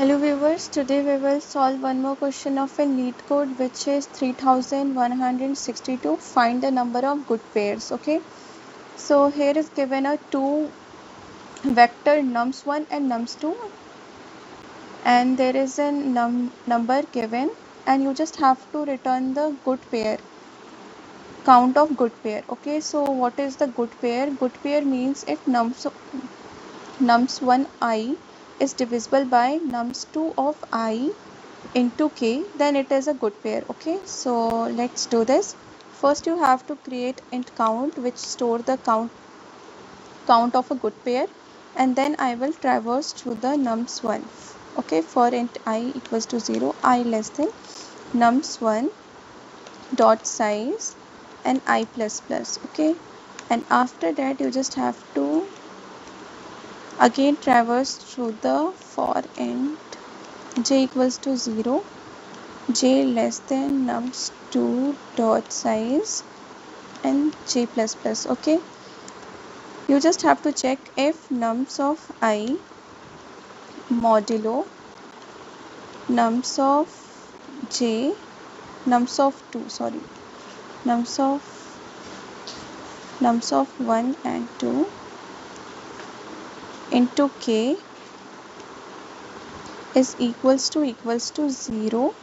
Hello viewers, today we will solve one more question of a LeetCode which is 3162. Find the number of good pairs. Okay, so here is given a two vector nums1 and nums2 and there is a number given and you just have to return the good pair, count of good pair. Okay, so what is the good pair? Good pair means if nums1 I is divisible by nums2 of I into k, then it is a good pair. Okay, so let's do this. First you have to create int count which store the count of a good pair, and then I will traverse through the nums1. Okay, for int I equals to 0, I less than nums1 dot size and I plus plus. Okay, and after that you just have to again traverse through the for int j equals to 0, j less than nums2 dot size and j plus plus. Okay, you just have to check if nums of I modulo nums of j nums of 2 sorry nums of 1 and 2 into k is equals to 0,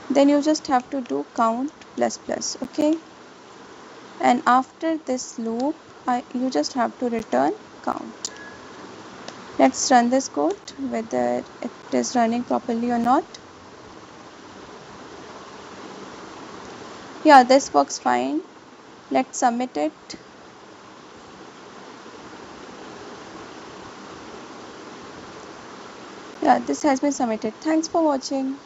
then you just have to do count plus plus. Okay, and after this loop you just have to return count. Let's run this code whether it is running properly or not. Yeah, this works fine. Let's submit it. Yeah, this has been submitted. Thanks for watching.